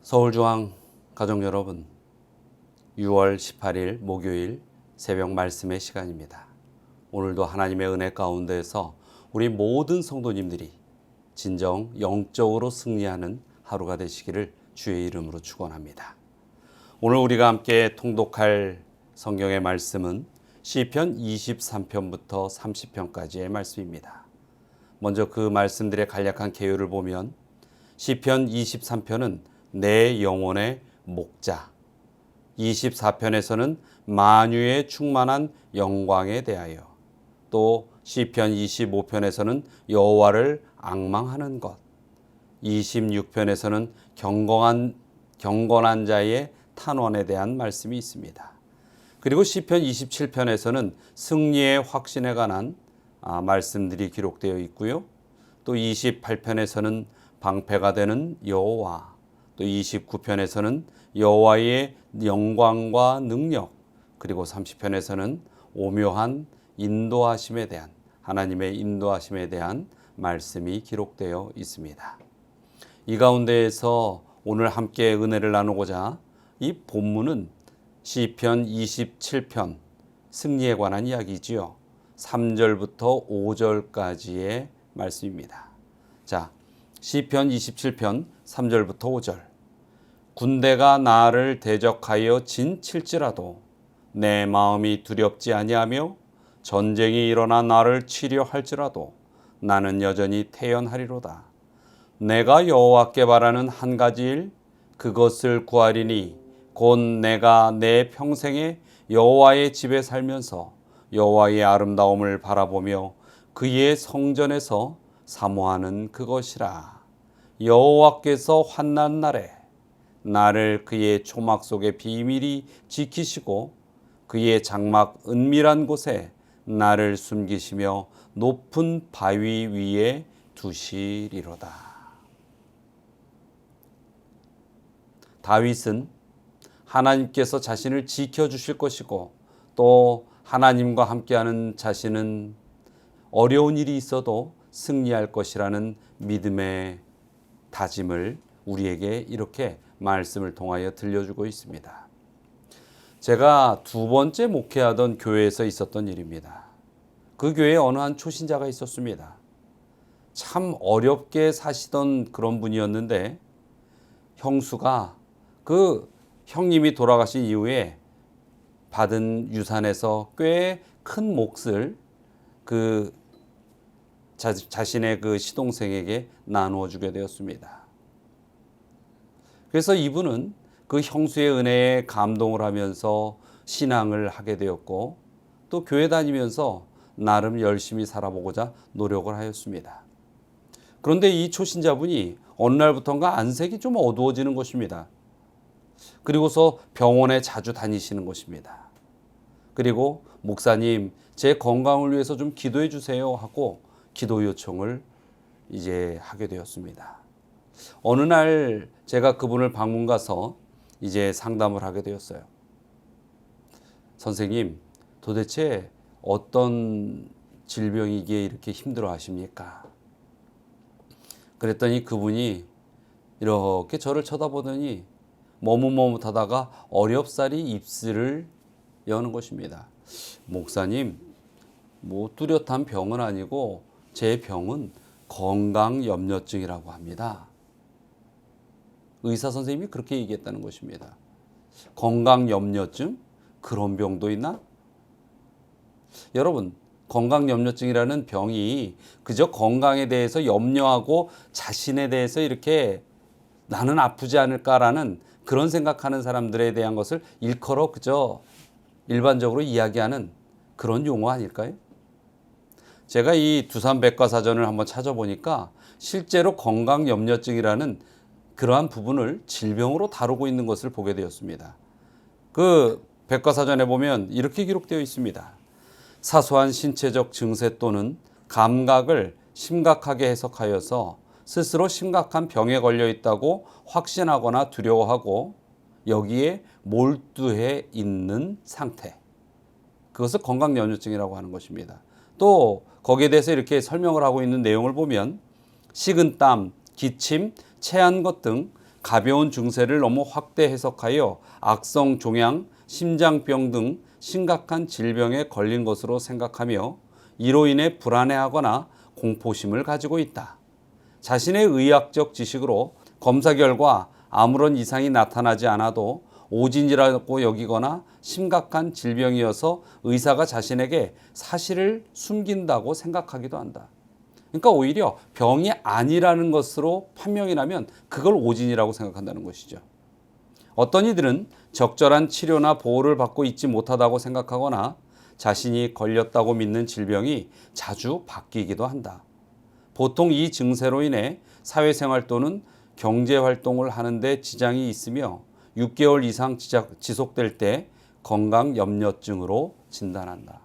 서울중앙 가족 여러분, 6월 18일 목요일 새벽 말씀의 시간입니다. 오늘도 하나님의 은혜 가운데서 우리 모든 성도님들이 진정 영적으로 승리하는 하루가 되시기를 주의 이름으로 축원합니다. 오늘 우리가 함께 통독할 성경의 말씀은 시편 23편부터 30편까지의 말씀입니다. 먼저 그 말씀들의 간략한 개요를 보면 시편 23편은 내 영혼의 목자, 24편에서는 만유에 충만한 영광에 대하여, 또 시편 25편에서는 여호와를 앙망하는 것, 26편에서는 경건한 자의 탄원에 대한 말씀이 있습니다. 그리고 시편 27편에서는 승리의 확신에 관한 말씀들이 기록되어 있고요. 또 28편에서는 방패가 되는 여호와, 또 29편에서는 여호와의 영광과 능력, 그리고 30편에서는 오묘한 인도하심에 대한, 하나님의 인도하심에 대한 말씀이 기록되어 있습니다. 이 가운데에서 오늘 함께 은혜를 나누고자 이 본문은 시편 27편 승리에 관한 이야기지요. 3절부터 5절까지의 말씀입니다. 자, 시편 27편 3절부터 5절. 군대가 나를 대적하여 진칠지라도 내 마음이 두렵지 아니하며 전쟁이 일어나 나를 치려 할지라도 나는 여전히 태연하리로다. 내가 여호와께 바라는 한 가지 일, 그것을 구하리니 곧 내가 내 평생에 여호와의 집에 살면서 여호와의 아름다움을 바라보며 그의 성전에서 사모하는 그것이라. 여호와께서 환난 날에 나를 그의 초막 속에 비밀히 지키시고 그의 장막 은밀한 곳에 나를 숨기시며 높은 바위 위에 두시리로다. 다윗은 하나님께서 자신을 지켜주실 것이고 또 하나님과 함께하는 자신은 어려운 일이 있어도 승리할 것이라는 믿음의 다짐을 우리에게 이렇게 말씀을 통하여 들려주고 있습니다. 제가 두 번째 목회하던 교회에서 있었던 일입니다. 그 교회에 어느 한 초신자가 있었습니다. 참 어렵게 사시던 그런 분이었는데 형수가 그 형님이 돌아가신 이후에 받은 유산에서 꽤 큰 몫을 그 자신의 그 시동생에게 나누어 주게 되었습니다. 그래서 이분은 그 형수의 은혜에 감동을 하면서 신앙을 하게 되었고 또 교회 다니면서 나름 열심히 살아보고자 노력을 하였습니다. 그런데 이 초신자분이 어느 날부터인가 안색이 좀 어두워지는 것입니다. 그리고서 병원에 자주 다니시는 것입니다. 그리고 목사님, 제 건강을 위해서 좀 기도해 주세요 하고 기도 요청을 이제 하게 되었습니다. 어느 날 제가 그분을 방문 가서 이제 상담을 하게 되었어요. 선생님, 도대체 어떤 질병이기에 이렇게 힘들어 하십니까? 그랬더니 그분이 이렇게 저를 쳐다보더니 머뭇머뭇하다가 어렵사리 입술을 여는 것입니다. 목사님, 뭐 뚜렷한 병은 아니고 제 병은 건강염려증이라고 합니다. 의사 선생님이 그렇게 얘기했다는 것입니다. 건강염려증? 그런 병도 있나? 여러분, 건강염려증이라는 병이 그저 건강에 대해서 염려하고 자신에 대해서 이렇게 나는 아프지 않을까라는 그런 생각하는 사람들에 대한 것을 일컬어 그저 일반적으로 이야기하는 그런 용어 아닐까요? 제가 이 두산백과사전을 한번 찾아보니까 실제로 건강염려증이라는 그러한 부분을 질병으로 다루고 있는 것을 보게 되었습니다. 그 백과사전에 보면 이렇게 기록되어 있습니다. 사소한 신체적 증세 또는 감각을 심각하게 해석하여서 스스로 심각한 병에 걸려 있다고 확신하거나 두려워하고 여기에 몰두해 있는 상태. 그것을 건강염려증이라고 하는 것입니다. 또 거기에 대해서 이렇게 설명을 하고 있는 내용을 보면 식은땀, 기침, 체한 것 등 가벼운 증세를 너무 확대 해석하여 악성 종양, 심장병 등 심각한 질병에 걸린 것으로 생각하며 이로 인해 불안해하거나 공포심을 가지고 있다. 자신의 의학적 지식으로 검사 결과 아무런 이상이 나타나지 않아도 오진이라고 여기거나 심각한 질병이어서 의사가 자신에게 사실을 숨긴다고 생각하기도 한다. 그러니까 오히려 병이 아니라는 것으로 판명이 나면 그걸 오진이라고 생각한다는 것이죠. 어떤 이들은 적절한 치료나 보호를 받고 있지 못하다고 생각하거나 자신이 걸렸다고 믿는 질병이 자주 바뀌기도 한다. 보통 이 증세로 인해 사회생활 또는 경제활동을 하는데 지장이 있으며 6개월 이상 지속될 때 건강염려증으로 진단한다.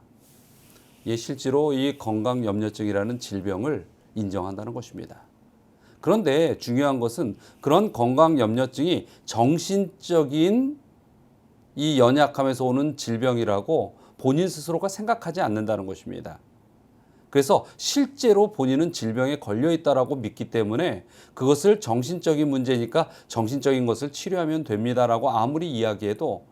실제로 이 건강염려증이라는 질병을 인정한다는 것입니다. 그런데 중요한 것은 그런 건강염려증이 정신적인 이 연약함에서 오는 질병이라고 본인 스스로가 생각하지 않는다는 것입니다. 그래서 실제로 본인은 질병에 걸려 있다라고 믿기 때문에 그것을 정신적인 문제니까 정신적인 것을 치료하면 됩니다라고 아무리 이야기해도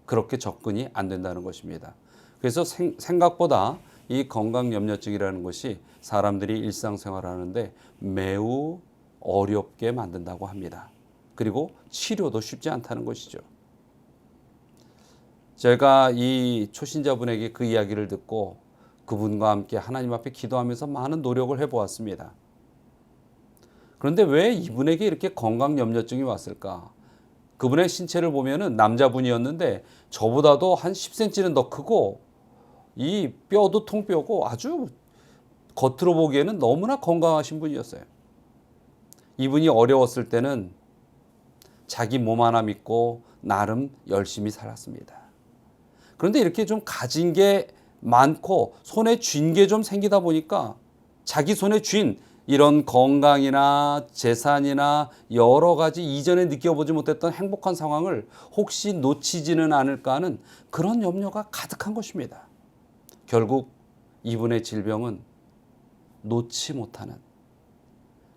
그렇게 접근이 안 된다는 것입니다. 그래서 생각보다 이 건강염려증이라는 것이 사람들이 일상생활하는데 매우 어렵게 만든다고 합니다. 그리고 치료도 쉽지 않다는 것이죠. 제가 이 초신자분에게 그 이야기를 듣고 그분과 함께 하나님 앞에 기도하면서 많은 노력을 해보았습니다. 그런데 왜 이분에게 이렇게 건강염려증이 왔을까? 그분의 신체를 보면은 남자분이었는데 저보다도 한 10cm는 더 크고 이 뼈도 통뼈고 아주 겉으로 보기에는 너무나 건강하신 분이었어요. 이분이 어려웠을 때는 자기 몸 하나 믿고 나름 열심히 살았습니다. 그런데 이렇게 좀 가진 게 많고 손에 쥔 게 좀 생기다 보니까 자기 손에 쥔 이런 건강이나 재산이나 여러 가지 이전에 느껴보지 못했던 행복한 상황을 혹시 놓치지는 않을까 하는 그런 염려가 가득한 것입니다. 결국 이분의 질병은 놓지 못하는,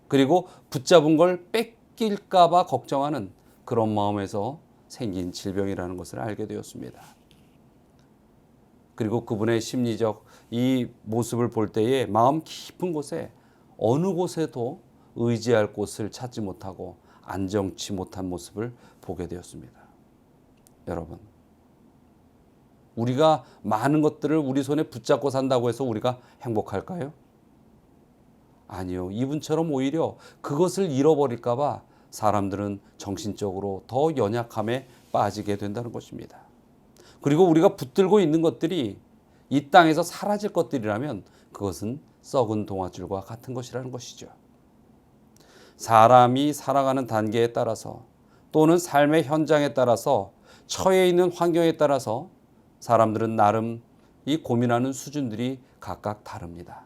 그리고 붙잡은 걸 뺏길까 봐 걱정하는 그런 마음에서 생긴 질병이라는 것을 알게 되었습니다. 그리고 그분의 심리적 이 모습을 볼 때에 마음 깊은 곳에 어느 곳에도 의지할 곳을 찾지 못하고 안정치 못한 모습을 보게 되었습니다. 여러분, 우리가 많은 것들을 우리 손에 붙잡고 산다고 해서 우리가 행복할까요? 아니요. 이분처럼 오히려 그것을 잃어버릴까 봐 사람들은 정신적으로 더 연약함에 빠지게 된다는 것입니다. 그리고 우리가 붙들고 있는 것들이 이 땅에서 사라질 것들이라면 그것은 썩은 동아줄과 같은 것이라는 것이죠. 사람이 살아가는 단계에 따라서 또는 삶의 현장에 따라서 처해 있는 환경에 따라서 사람들은 나름 이 고민하는 수준들이 각각 다릅니다.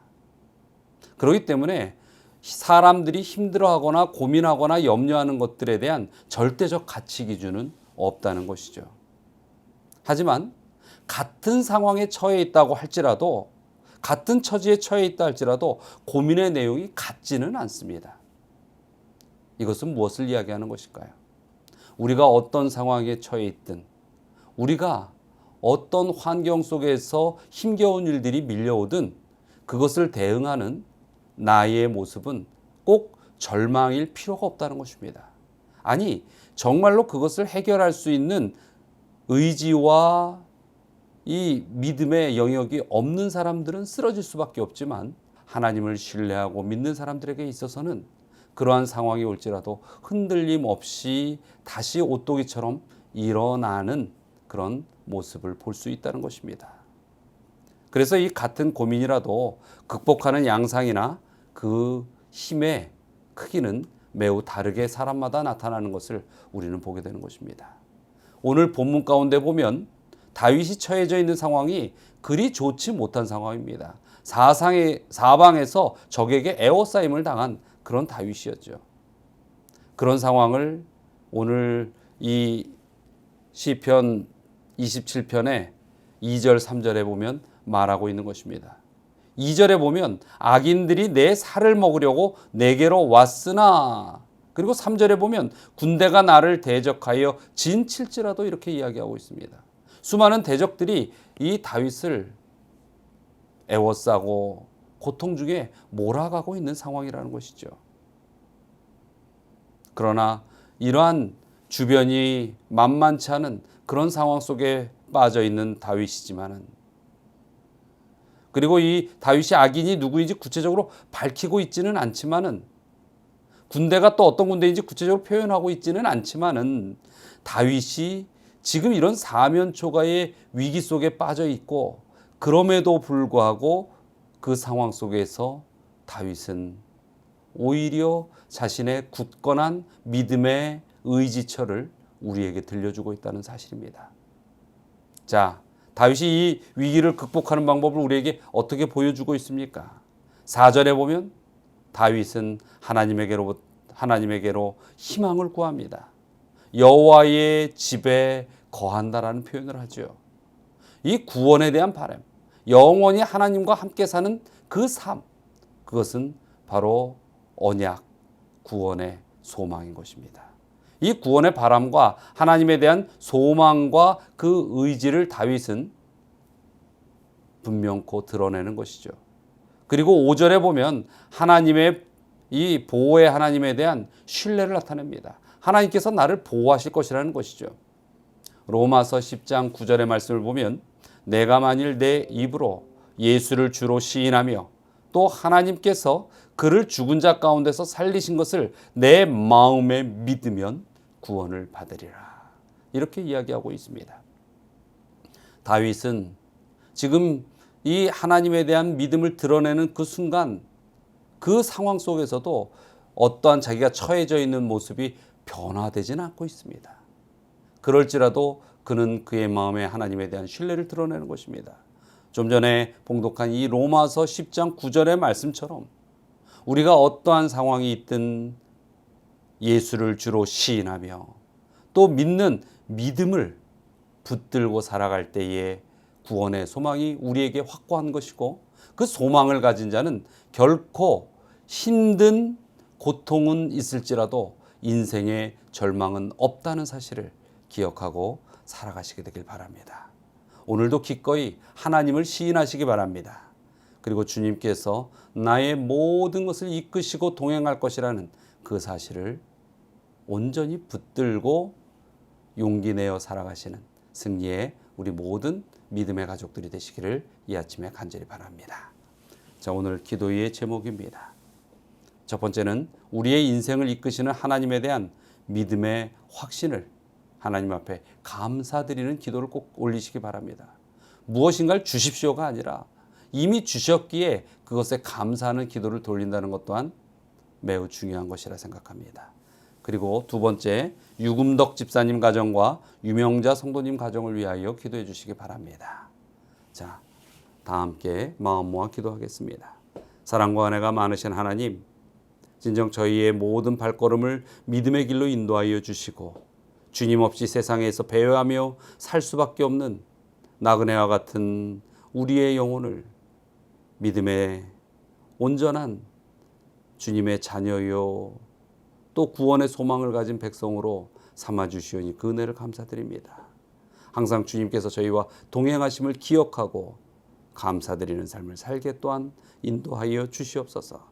그렇기 때문에 사람들이 힘들어하거나 고민하거나 염려하는 것들에 대한 절대적 가치 기준은 없다는 것이죠. 하지만 같은 상황에 처해 있다고 할지라도, 같은 처지에 처해 있다 할지라도 고민의 내용이 같지는 않습니다. 이것은 무엇을 이야기하는 것일까요? 우리가 어떤 상황에 처해 있든, 우리가 어떤 환경 속에서 힘겨운 일들이 밀려오든 그것을 대응하는 나의 모습은 꼭 절망일 필요가 없다는 것입니다. 아니, 정말로 그것을 해결할 수 있는 의지와 이 믿음의 영역이 없는 사람들은 쓰러질 수밖에 없지만 하나님을 신뢰하고 믿는 사람들에게 있어서는 그러한 상황이 올지라도 흔들림 없이 다시 오토기처럼 일어나는 그런 모습을 볼 수 있다는 것입니다. 그래서 이 같은 고민이라도 극복하는 양상이나 그 힘의 크기는 매우 다르게 사람마다 나타나는 것을 우리는 보게 되는 것입니다. 오늘 본문 가운데 보면 다윗이 처해져 있는 상황이 그리 좋지 못한 상황입니다. 사방에서 적에게 에워싸임을 당한 그런 다윗이었죠. 그런 상황을 오늘 이 시편 27편의 2절 3절에 보면 말하고 있는 것입니다. 2절에 보면 악인들이 내 살을 먹으려고 내게로 왔으나, 그리고 3절에 보면 군대가 나를 대적하여 진칠지라도 이렇게 이야기하고 있습니다. 수많은 대적들이 이 다윗을 애워싸고 고통 중에 몰아가고 있는 상황이라는 것이죠. 그러나 이러한 주변이 만만치 않은 그런 상황 속에 빠져 있는 다윗이지만은, 그리고 이 다윗이 악인이 누구인지 구체적으로 밝히고 있지는 않지만은, 군대가 또 어떤 군대인지 구체적으로 표현하고 있지는 않지만은, 다윗이 지금 이런 사면초가의 위기 속에 빠져 있고, 그럼에도 불구하고 그 상황 속에서 다윗은 오히려 자신의 굳건한 믿음의 의지처를 우리에게 들려주고 있다는 사실입니다. 자, 다윗이 이 위기를 극복하는 방법을 우리에게 어떻게 보여주고 있습니까? 4절에 보면 다윗은 하나님에게로 희망을 구합니다. 여호와의 집에 거한다라는 표현을 하죠. 이 구원에 대한 바람, 영원히 하나님과 함께 사는 그 삶, 그것은 바로 언약, 구원의 소망인 것입니다. 이 구원의 바람과 하나님에 대한 소망과 그 의지를 다윗은 분명코 드러내는 것이죠. 그리고 5절에 보면 하나님의 이 보호의 하나님에 대한 신뢰를 나타냅니다. 하나님께서 나를 보호하실 것이라는 것이죠. 로마서 10장 9절의 말씀을 보면 내가 만일 내 입으로 예수를 주로 시인하며 또 하나님께서 그를 죽은 자 가운데서 살리신 것을 내 마음에 믿으면 구원을 받으리라. 이렇게 이야기하고 있습니다. 다윗은 지금 이 하나님에 대한 믿음을 드러내는 그 순간, 그 상황 속에서도 어떠한 자기가 처해져 있는 모습이 변화되지는 않고 있습니다. 그럴지라도 그는 그의 마음에 하나님에 대한 신뢰를 드러내는 것입니다. 좀 전에 봉독한 이 로마서 10장 9절의 말씀처럼 우리가 어떠한 상황이 있든 예수를 주로 시인하며 또 믿는 믿음을 붙들고 살아갈 때에 구원의 소망이 우리에게 확고한 것이고, 그 소망을 가진 자는 결코 힘든 고통은 있을지라도 인생의 절망은 없다는 사실을 기억하고 살아가시게 되길 바랍니다. 오늘도 기꺼이 하나님을 시인하시기 바랍니다. 그리고 주님께서 나의 모든 것을 이끄시고 동행할 것이라는 그 사실을 온전히 붙들고 용기 내어 살아가시는 승리의 우리 모든 믿음의 가족들이 되시기를 이 아침에 간절히 바랍니다. 자, 오늘 기도의 제목입니다. 첫 번째는 우리의 인생을 이끄시는 하나님에 대한 믿음의 확신을 하나님 앞에 감사드리는 기도를 꼭 올리시기 바랍니다. 무엇인가를 주십시오가 아니라 이미 주셨기에 그것에 감사하는 기도를 돌린다는 것 또한 매우 중요한 것이라 생각합니다. 그리고 두 번째, 유금덕 집사님 가정과 유명자 성도님 가정을 위하여 기도해 주시기 바랍니다. 자, 다 함께 마음 모아 기도하겠습니다. 사랑과 은혜가 많으신 하나님, 진정 저희의 모든 발걸음을 믿음의 길로 인도하여 주시고 주님 없이 세상에서 배회하며 살 수밖에 없는 나그네와 같은 우리의 영혼을 믿음의 온전한 주님의 자녀요 또 구원의 소망을 가진 백성으로 삼아주시오니 그 은혜를 감사드립니다. 항상 주님께서 저희와 동행하심을 기억하고 감사드리는 삶을 살게 또한 인도하여 주시옵소서.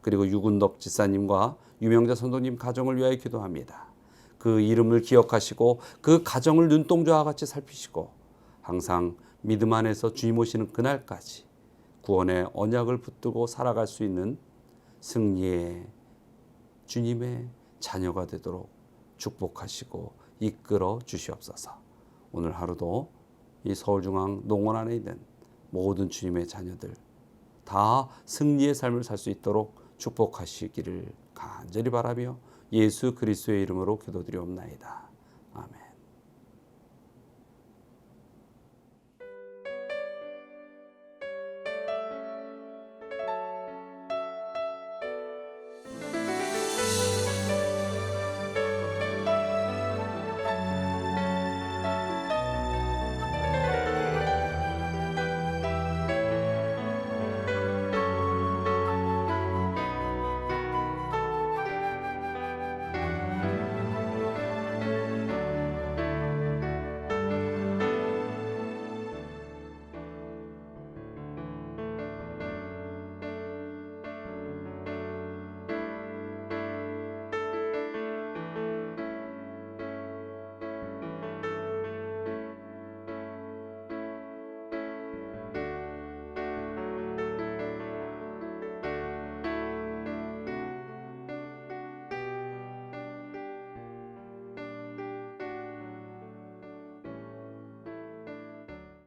그리고 유근덕 지사님과 유명자 선도님 가정을 위하여 기도합니다. 그 이름을 기억하시고 그 가정을 눈동자와 같이 살피시고 항상 믿음 안에서 주님 오시는 그날까지 구원의 언약을 붙들고 살아갈 수 있는 승리의 주님의 자녀가 되도록 축복하시고 이끌어 주시옵소서. 오늘 하루도 이 서울중앙 농원 안에 있는 모든 주님의 자녀들 다 승리의 삶을 살 수 있도록 축복하시기를 간절히 바라며 예수 그리스도의 이름으로 기도드리옵나이다.